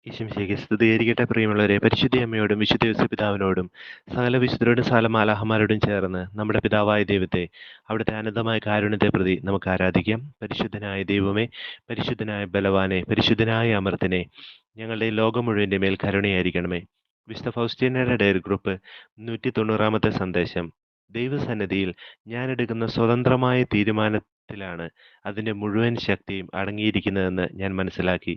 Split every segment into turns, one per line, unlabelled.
ഈശോമിശിഹായ്ക്ക് സ്തുതിയായിരിക്കട്ടെ. പ്രിയമുള്ളവരെ, പരിശുദ്ധ അമ്മയോടും വിശുദ്ധ യോസേപ്പ് പിതാവിനോടും സകല വിശുദ്ധരോടും സകല മാലാഖമാരോടും ചേർന്ന് നമ്മുടെ പിതാവായ ദൈവത്തെ, അവിടുത്തെ അനന്തമായ കാരുണ്യത്തെ പ്രതി നമുക്ക് ആരാധിക്കാം. പരിശുദ്ധനായ ദൈവമേ, പരിശുദ്ധനായ ബലവാനെ, പരിശുദ്ധനായ അമർത്തിനെ, ഞങ്ങളുടെ ഈ ലോകം മുഴുവൻ്റെ മേൽ കരുണയായിരിക്കണമേ. വിശുദ്ധ ഫൗസ്റ്റീനയുടെ ഡയറി ഗ്രൂപ്പ് 190 സന്ദേശം. ദൈവസന്നിധിയിൽ ഞാൻ എടുക്കുന്ന സ്വതന്ത്രമായ തീരുമാനത്തിലാണ് അതിൻ്റെ മുഴുവൻ ശക്തിയും അടങ്ങിയിരിക്കുന്നതെന്ന് ഞാൻ മനസ്സിലാക്കി.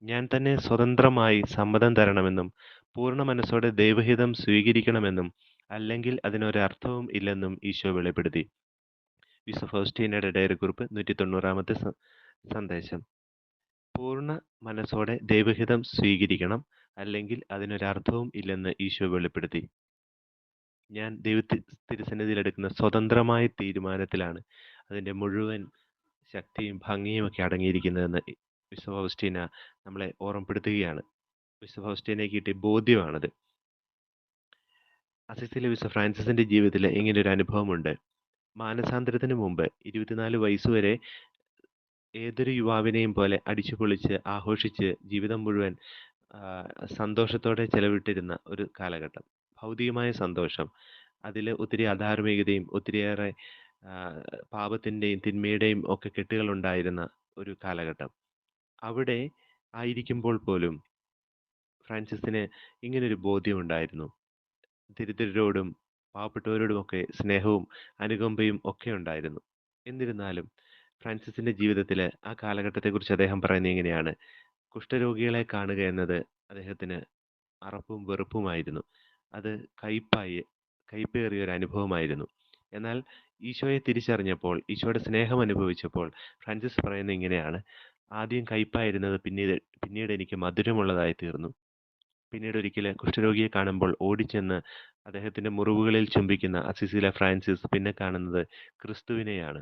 ഞാൻ തന്നെ സ്വതന്ത്രമായി സമ്മതം തരണമെന്നും പൂർണ്ണ മനസ്സോടെ ദൈവഹിതം സ്വീകരിക്കണമെന്നും അല്ലെങ്കിൽ അതിനൊരർത്ഥവും ഇല്ലെന്നും ഈശോ വെളിപ്പെടുത്തി. വിശുദ്ധ ഫൗസ്റ്റീനയുടെ ഡയറി കുറിപ്പ് 190 സന്ദേശം. പൂർണ്ണ മനസ്സോടെ ദൈവഹിതം സ്വീകരിക്കണം, അല്ലെങ്കിൽ അതിനൊരർത്ഥവും ഇല്ലെന്ന് ഈശോ വെളിപ്പെടുത്തി. ഞാൻ തിരുസന്നിധിയിൽ എടുക്കുന്ന സ്വതന്ത്രമായ തീരുമാനത്തിലാണ് അതിൻ്റെ മുഴുവൻ ശക്തിയും ഭംഗിയും ഒക്കെ അടങ്ങിയിരിക്കുന്നതെന്ന് വിശുദ്ധ ഫൗസ്റ്റീന നമ്മളെ ഓർമ്മപ്പെടുത്തുകയാണ്. വിശുദ്ധ ഫൗസ്റ്റീനയ്ക്ക് കിട്ടിയ ബോധ്യമാണത്. അസിസിയിലെ വിശുദ്ധ ഫ്രാൻസിസിന്റെ ജീവിതത്തിൽ ഇങ്ങനൊരു അനുഭവമുണ്ട്. മാനസാന്തരത്തിന് മുമ്പ് 24 വയസ്സുവരെ ഏതൊരു യുവാവിനെയും പോലെ അടിച്ചു പൊളിച്ച് ആഘോഷിച്ച് ജീവിതം മുഴുവൻ സന്തോഷത്തോടെ ചെലവിട്ടിരുന്ന ഒരു കാലഘട്ടം. ഭൗതികമായ സന്തോഷം, അതിൽ ഒത്തിരി അധാർമികതയും ഒത്തിരിയേറെ പാപത്തിൻ്റെയും തിന്മയുടെയും ഒക്കെ കെട്ടുകളുണ്ടായിരുന്ന ഒരു കാലഘട്ടം. അവിടെ ആയിരിക്കുമ്പോൾ പോലും ഫ്രാൻസിസിന് ഇങ്ങനൊരു ബോധ്യമുണ്ടായിരുന്നു. ദരിദ്രരോടും പാവപ്പെട്ടവരോടുമൊക്കെ സ്നേഹവും അനുകമ്പയും ഒക്കെ ഉണ്ടായിരുന്നു. എന്നിരുന്നാലും ഫ്രാൻസിസിന്റെ ജീവിതത്തിൽ ആ കാലഘട്ടത്തെക്കുറിച്ച് അദ്ദേഹം പറയുന്നത് ഇങ്ങനെയാണ്: കുഷ്ഠരോഗികളെ കാണുക എന്നത് അദ്ദേഹത്തിന് അറപ്പും വെറുപ്പുമായിരുന്നു. അത് കയ്പേറിയ ഒരു അനുഭവമായിരുന്നു. എന്നാൽ ഈശോയെ തിരിച്ചറിഞ്ഞപ്പോൾ, ഈശോയുടെ സ്നേഹം അനുഭവിച്ചപ്പോൾ ഫ്രാൻസിസ് പറയുന്നത് ഇങ്ങനെയാണ്: ആദ്യം കയ്പായിരുന്നത് പിന്നീട് എനിക്ക് മധുരമുള്ളതായി തീർന്നു. പിന്നീട് ഒരിക്കൽ കുഷ്ഠരോഗിയെ കാണുമ്പോൾ ഓടിച്ചെന്ന് അദ്ദേഹത്തിന്റെ മുറിവുകളിൽ ചുംബിക്കുന്ന അസിസിയിലെ ഫ്രാൻസിസ് പിന്നെ കാണുന്നത് ക്രിസ്തുവിനെയാണ്.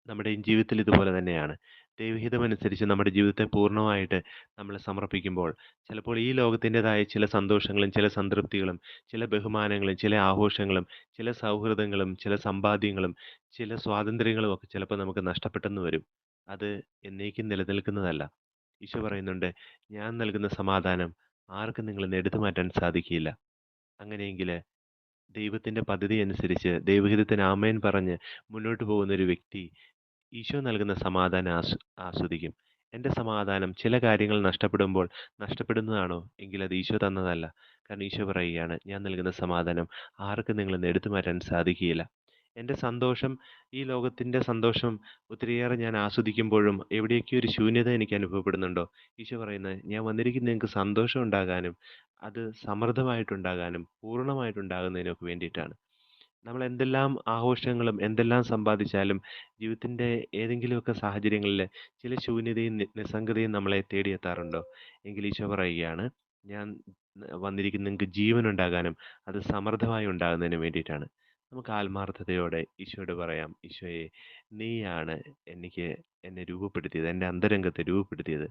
നമ്മുടെ ജീവിതത്തിൽ ഇതുപോലെ തന്നെയാണ്. ദൈവഹിതമനുസരിച്ച് നമ്മുടെ ജീവിതത്തെ പൂർണ്ണമായിട്ട് നമ്മൾ സമർപ്പിക്കുമ്പോൾ ചിലപ്പോൾ ഈ ലോകത്തിൻ്റെതായ ചില സന്തോഷങ്ങളും ചില സംതൃപ്തികളും ചില ബഹുമാനങ്ങളും ചില ആഘോഷങ്ങളും ചില സൗഹൃദങ്ങളും ചില സമ്പാദ്യങ്ങളും ചില സ്വാതന്ത്ര്യങ്ങളും ഒക്കെ ചിലപ്പോൾ നമുക്ക് നഷ്ടപ്പെട്ടെന്ന് വരും. അത് എന്നേക്കും നിലനിൽക്കുന്നതല്ല. ഈശോ പറയുന്നുണ്ട്, ഞാൻ നൽകുന്ന സമാധാനം ആർക്കും നിങ്ങൾ എടുത്തു മാറ്റാൻ സാധിക്കില്ല. അങ്ങനെയെങ്കിൽ ദൈവത്തിന്റെ പദ്ധതി അനുസരിച്ച് ദൈവഹിതത്തിന് ആമേൻ പറഞ്ഞ് മുന്നോട്ട് പോകുന്ന ഒരു വ്യക്തി ഈശോ നൽകുന്ന സമാധാനം ആസ്വദിക്കും. എൻ്റെ സമാധാനം ചില കാര്യങ്ങൾ നഷ്ടപ്പെടുമ്പോൾ നഷ്ടപ്പെടുന്നതാണോ എങ്കിൽ അത് ഈശോ തന്നതല്ല. കാരണം ഈശോ പറയുകയാണ്, ഞാൻ നൽകുന്ന സമാധാനം ആർക്കും നിങ്ങൾ എടുത്തു മാറ്റാൻ സാധിക്കുകയില്ല. എൻ്റെ സന്തോഷം, ഈ ലോകത്തിൻ്റെ സന്തോഷം ഒത്തിരിയേറെ ഞാൻ ആസ്വദിക്കുമ്പോഴും എവിടെയൊക്കെ ഒരു ശൂന്യത എനിക്ക് അനുഭവപ്പെടുന്നുണ്ടോ? ഈശോ പറയുന്നത്, ഞാൻ വന്നിരിക്കുന്നത് നിങ്ങൾക്ക് സന്തോഷം ഉണ്ടാകാനും അത് സമൃദ്ധമായിട്ടുണ്ടാകാനും പൂർണ്ണമായിട്ടുണ്ടാകുന്നതിനൊക്കെ വേണ്ടിയിട്ടാണ്. നമ്മൾ എന്തെല്ലാം ആഘോഷങ്ങളും എന്തെല്ലാം സമ്പാദിച്ചാലും ജീവിതത്തിൻ്റെ ഏതെങ്കിലുമൊക്കെ സാഹചര്യങ്ങളിൽ ചില ശൂന്യതയും നിസ്സംഗതയും നമ്മളെ തേടിയെത്താറുണ്ടോ? എങ്കിൽ ഈശോ പറയുകയാണ്, ഞാൻ വന്നിരിക്കുന്നത് നിങ്ങൾക്ക് ജീവനുണ്ടാകാനും അത് സമൃദ്ധമായി ഉണ്ടാകുന്നതിനും വേണ്ടിയിട്ടാണ്. നമുക്ക് ആത്മാർത്ഥതയോടെ ഈശോയോട് പറയാം, ഈശോയെ, നീയാണ് എന്നെ രൂപപ്പെടുത്തിയത്, എൻ്റെ അന്തരംഗത്തെ രൂപപ്പെടുത്തിയത്.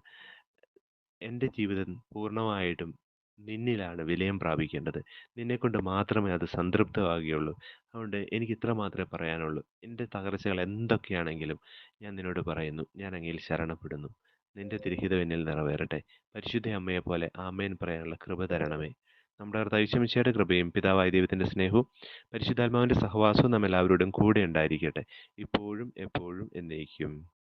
എൻ്റെ ജീവിതം പൂർണ്ണമായിട്ടും നിന്നിലാണ് വിലയം പ്രാപിക്കേണ്ടത്. നിന്നെക്കൊണ്ട് മാത്രമേ അത് സംതൃപ്തമാകുകയുള്ളൂ. അതുകൊണ്ട് എനിക്ക് ഇത്ര മാത്രമേ പറയാനുള്ളൂ. എൻ്റെ തകർച്ചകൾ എന്തൊക്കെയാണെങ്കിലും ഞാൻ നിന്നോട് പറയുന്നു, ഞാൻ അങ്ങയിൽ ശരണപ്പെടുന്നു. നിന്റെ തിരുഹിതം എന്നിൽ നിറവേറട്ടെ. പരിശുദ്ധ അമ്മയെപ്പോലെ ആമേൻ പറയാനുള്ള കൃപ തരണമേ. നമ്മുടെ കർത്താവ് യേശു മിശിഹായുടെ കൃപയും പിതാവായ ദൈവത്തിൻ്റെ സ്നേഹവും പരിശുദ്ധാത്മാവിൻ്റെ സഹവാസവും നമ്മെല്ലാവരോടും കൂടെ ഉണ്ടായിരിക്കട്ടെ, ഇപ്പോഴും എപ്പോഴും എന്നേക്കും.